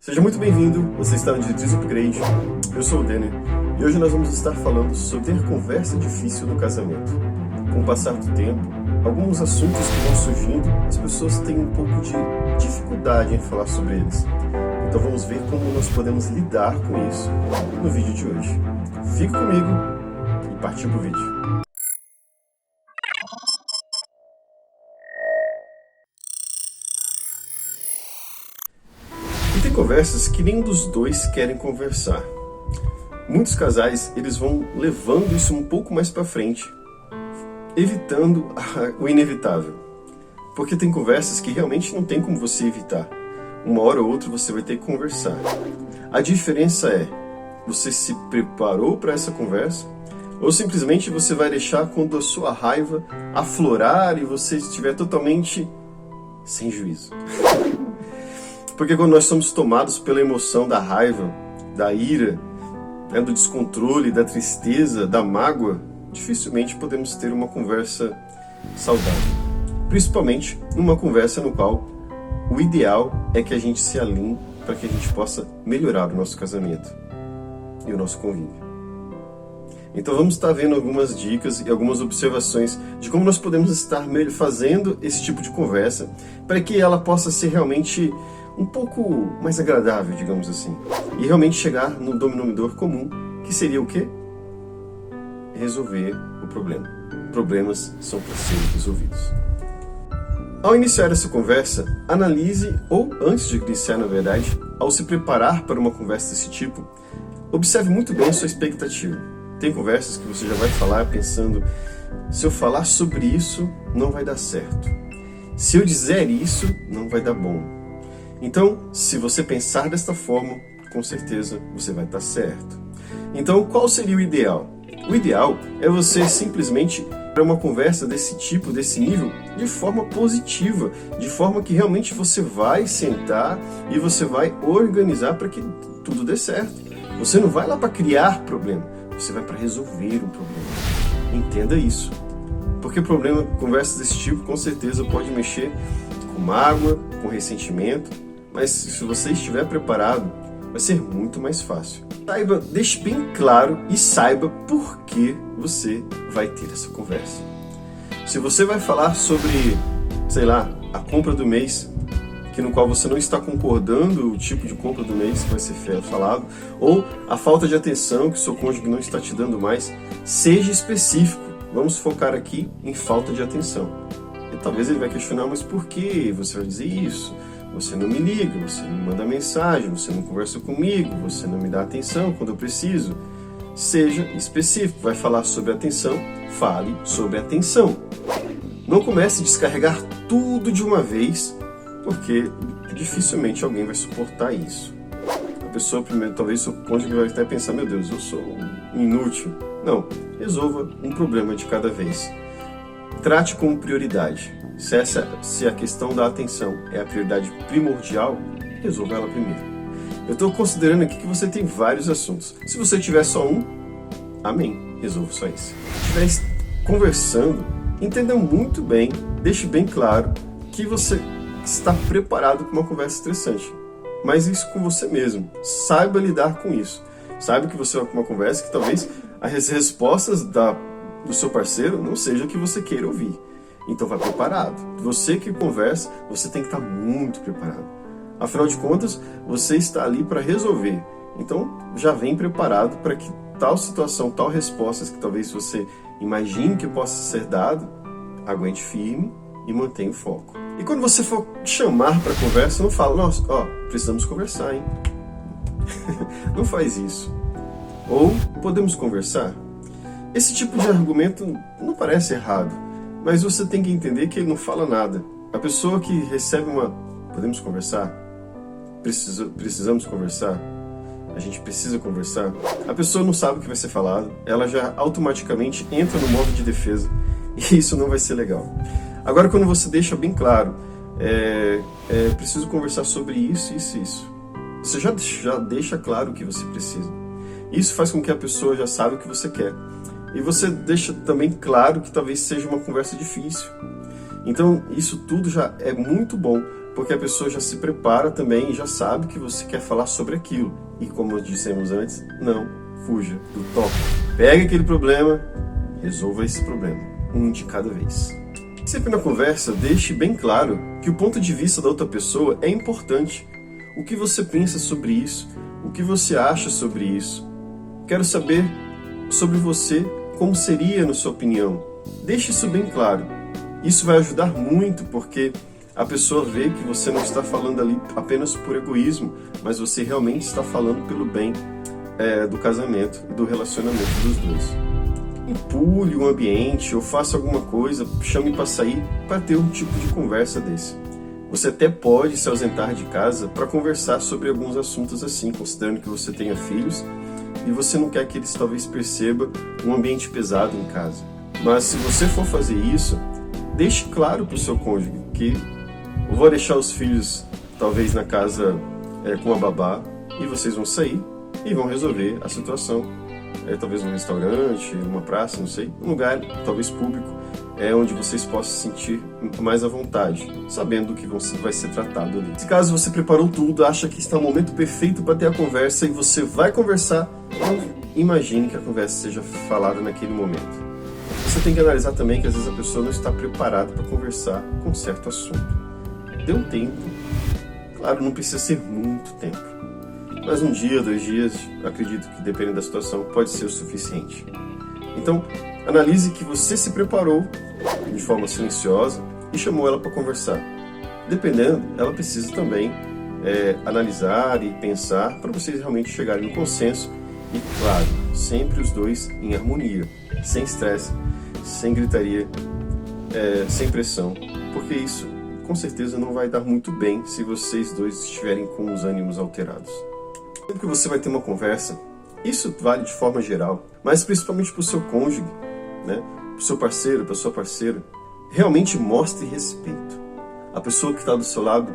Seja muito bem-vindo, você está no Diz Upgrade, eu sou o Denner e hoje nós vamos estar falando sobre ter conversa difícil no casamento. Com o passar do tempo, alguns assuntos que vão surgindo, as pessoas têm um pouco de dificuldade em falar sobre eles. Então vamos ver como nós podemos lidar com isso no vídeo de hoje. Fique comigo e partiu pro vídeo. E tem conversas que nenhum dos dois querem conversar. Muitos casais, eles vão levando isso um pouco mais para frente, evitando o inevitável. Porque tem conversas que realmente não tem como você evitar. Uma hora ou outra você vai ter que conversar. A diferença é, você se preparou para essa conversa ou simplesmente você vai deixar quando a sua raiva aflorar e você estiver totalmente sem juízo. Porque quando nós somos tomados pela emoção da raiva, da ira, do descontrole, da tristeza, da mágoa, dificilmente podemos ter uma conversa saudável. Principalmente numa conversa no qual o ideal é que a gente se alinhe para que a gente possa melhorar o nosso casamento e o nosso convívio. Então vamos estar vendo algumas dicas e algumas observações de como nós podemos estar fazendo esse tipo de conversa para que ela possa ser realmente um pouco mais agradável, digamos assim, e realmente chegar no denominador comum, que seria o quê? Resolver o problema. Problemas são para serem resolvidos. Ao iniciar essa conversa, analise, ou antes de iniciar na verdade, ao se preparar para uma conversa desse tipo, observe muito bem a sua expectativa. Tem conversas que você já vai falar pensando, se eu falar sobre isso, não vai dar certo. Se eu dizer isso, não vai dar bom. Então, se você pensar desta forma, com certeza você vai estar certo. Então, qual seria o ideal? O ideal é você simplesmente para uma conversa desse tipo, desse nível, de forma positiva, de forma que realmente você vai sentar e você vai organizar para que tudo dê certo. Você não vai lá para criar problema, você vai para resolver um problema. Entenda isso. Porque conversas desse tipo, com certeza, pode mexer com mágoa, com ressentimento, mas se você estiver preparado, vai ser muito mais fácil. Deixe bem claro e saiba por que você vai ter essa conversa. Se você vai falar sobre, sei lá, a compra do mês, no qual você não está concordando o tipo de compra do mês que vai ser falado, ou a falta de atenção que o seu cônjuge não está te dando mais, seja específico. Vamos focar aqui em falta de atenção. E talvez ele vai questionar, mas por que você vai dizer isso? Você não me liga, você não me manda mensagem, você não conversa comigo, você não me dá atenção quando eu preciso. Seja específico. Vai falar sobre atenção, fale sobre atenção. Não comece a descarregar tudo de uma vez, porque dificilmente alguém vai suportar isso. A pessoa, primeiro, talvez seu cônjuge vai até pensar, meu Deus, eu sou inútil. Não, resolva um problema de cada vez. Trate como prioridade. Se a questão da atenção é a prioridade primordial, resolva ela primeiro. Eu estou considerando aqui que você tem vários assuntos. Se você tiver só um, amém, resolva só esse. Se estiver conversando, entenda muito bem, deixe bem claro que você está preparado para uma conversa estressante. Mas isso com você mesmo. Saiba lidar com isso. Saiba que você vai para uma conversa que talvez as respostas do seu parceiro não sejam o que você queira ouvir. Então vai preparado. Você que conversa, você tem que estar muito preparado. Afinal de contas, você está ali para resolver. Então já vem preparado para que tal situação, tal respostas que talvez você imagine que possa ser dado, aguente firme e mantenha o foco. E quando você for chamar para conversa, não fala, nossa, precisamos conversar, hein? Não faz isso. Ou, podemos conversar? Esse tipo de argumento não parece errado, mas você tem que entender que ele não fala nada. A pessoa que recebe podemos conversar? Precisamos conversar? A gente precisa conversar? A pessoa não sabe o que vai ser falado, ela já automaticamente entra no modo de defesa, e isso não vai ser legal. Agora, quando você deixa bem claro, preciso conversar sobre isso, isso e isso. Você já deixa claro o que você precisa. Isso faz com que a pessoa já saiba o que você quer. E você deixa também claro que talvez seja uma conversa difícil. Então, isso tudo já é muito bom porque a pessoa já se prepara também e já sabe que você quer falar sobre aquilo. E como dissemos antes, não fuja do tópico. Pegue aquele problema, resolva esse problema, um de cada vez. Sempre na conversa, deixe bem claro que o ponto de vista da outra pessoa é importante. O que você pensa sobre isso? O que você acha sobre isso? Quero saber sobre você, como seria na sua opinião. Deixe isso bem claro. Isso vai ajudar muito, porque a pessoa vê que você não está falando ali apenas por egoísmo, mas você realmente está falando pelo bem do casamento e do relacionamento dos dois. Empule o ambiente ou faça alguma coisa, chame para sair para ter um tipo de conversa desse. Você até pode se ausentar de casa para conversar sobre alguns assuntos assim, considerando que você tenha filhos e você não quer que eles talvez percebam um ambiente pesado em casa. Mas se você for fazer isso, deixe claro para o seu cônjuge que eu vou deixar os filhos talvez na casa com a babá e vocês vão sair e vão resolver a situação. Talvez num restaurante, numa praça, não sei, um lugar talvez público, onde vocês possam se sentir mais à vontade, sabendo que vai ser tratado ali. Se caso você preparou tudo, acha que está o momento perfeito para ter a conversa e você vai conversar, não imagine que a conversa seja falada naquele momento. Você tem que analisar também que às vezes a pessoa não está preparada para conversar com certo assunto. Dê um tempo, claro, não precisa ser muito tempo, mas 1 dia, 2 dias, acredito que dependendo da situação, pode ser o suficiente. Então, analise que você se preparou de forma silenciosa e chamou ela para conversar. Dependendo, ela precisa também analisar e pensar para vocês realmente chegarem no consenso e, claro, sempre os dois em harmonia, sem estresse, sem gritaria, sem pressão, porque isso com certeza não vai dar muito bem se vocês dois estiverem com os ânimos alterados. Sempre que você vai ter uma conversa, isso vale de forma geral, mas principalmente para o seu cônjuge, né? Para o seu parceiro, para a sua parceira, realmente mostre respeito. A pessoa que está do seu lado,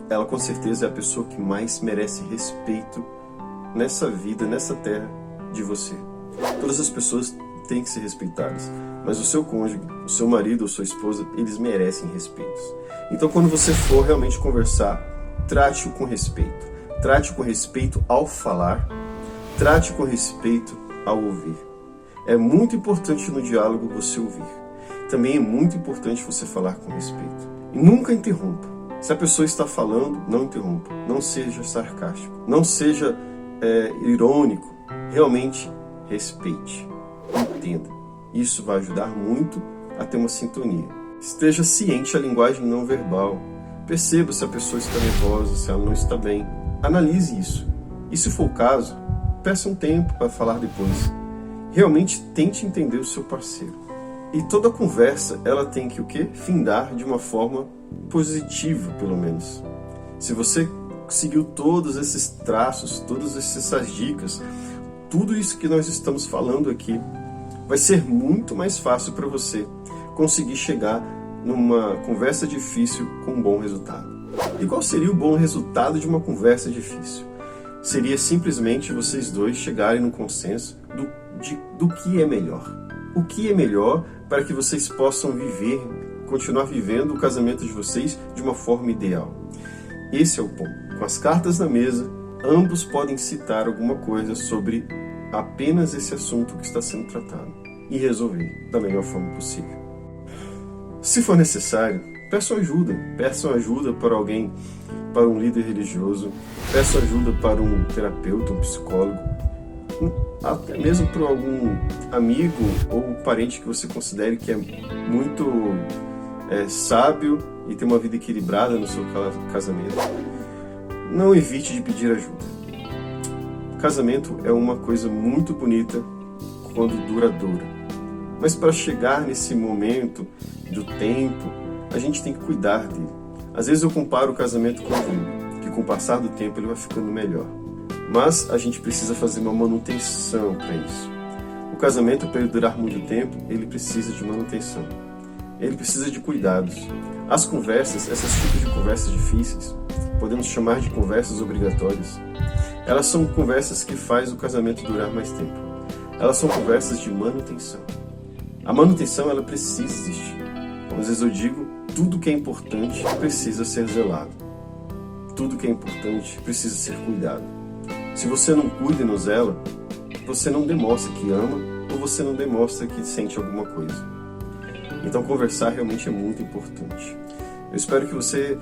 ela com certeza é a pessoa que mais merece respeito nessa vida, nessa terra de você. Todas as pessoas têm que ser respeitadas, mas o seu cônjuge, o seu marido ou sua esposa, eles merecem respeito. Então quando você for realmente conversar, trate-o com respeito. Trate-o com respeito ao falar, trate-o com respeito ao ouvir. É muito importante no diálogo você ouvir. Também é muito importante você falar com respeito. E nunca interrompa. Se a pessoa está falando, não interrompa. Não seja sarcástico. Não seja irônico. Realmente respeite. Entenda. Isso vai ajudar muito a ter uma sintonia. Esteja ciente da linguagem não verbal. Perceba se a pessoa está nervosa, se ela não está bem. Analise isso. E se for o caso, peça um tempo para falar depois. Realmente tente entender o seu parceiro. E toda conversa, ela tem que o quê? Findar de uma forma positiva, pelo menos. Se você seguiu todos esses traços, todas essas dicas, tudo isso que nós estamos falando aqui, vai ser muito mais fácil para você conseguir chegar numa conversa difícil com um bom resultado. E qual seria o bom resultado de uma conversa difícil? Seria simplesmente vocês dois chegarem num consenso do que é melhor. O que é melhor para que vocês possam continuar vivendo o casamento de vocês de uma forma ideal. Esse é o ponto. Com as cartas na mesa, ambos podem citar alguma coisa sobre apenas esse assunto que está sendo tratado e resolver da melhor forma possível. Se for necessário, peçam ajuda para alguém, para um líder religioso, peçam ajuda para um terapeuta, um psicólogo, até mesmo para algum amigo ou parente que você considere que é muito sábio e tem uma vida equilibrada no seu casamento. Não evite de pedir ajuda. O casamento é uma coisa muito bonita quando duradoura. Mas para chegar nesse momento do tempo, a gente tem que cuidar dele. Às vezes eu comparo o casamento com o vinho, que com o passar do tempo ele vai ficando melhor. Mas a gente precisa fazer uma manutenção para isso. O casamento, para ele durar muito tempo, ele precisa de manutenção. Ele precisa de cuidados. As conversas, esses tipos de conversas difíceis, podemos chamar de conversas obrigatórias, elas são conversas que fazem o casamento durar mais tempo. Elas são conversas de manutenção. A manutenção, ela precisa existir. Às vezes eu digo tudo que é importante precisa ser zelado. Tudo que é importante precisa ser cuidado. Se você não cuida e não zela, você não demonstra que ama ou você não demonstra que sente alguma coisa. Então conversar realmente é muito importante. Eu espero que você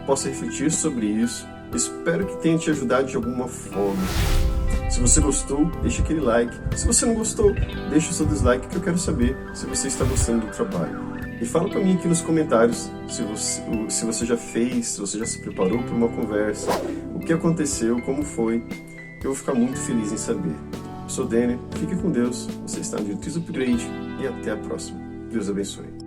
possa refletir sobre isso. Espero que tenha te ajudado de alguma forma. Se você gostou, deixa aquele like. Se você não gostou, deixa o seu dislike, que eu quero saber se você está gostando do trabalho. E fala para mim aqui nos comentários se você já fez, se você já se preparou para uma conversa, o que aconteceu, como foi. Eu vou ficar muito feliz em saber. Eu sou o Denner, fique com Deus, você está no Diretriz Upgrade e até a próxima. Deus abençoe.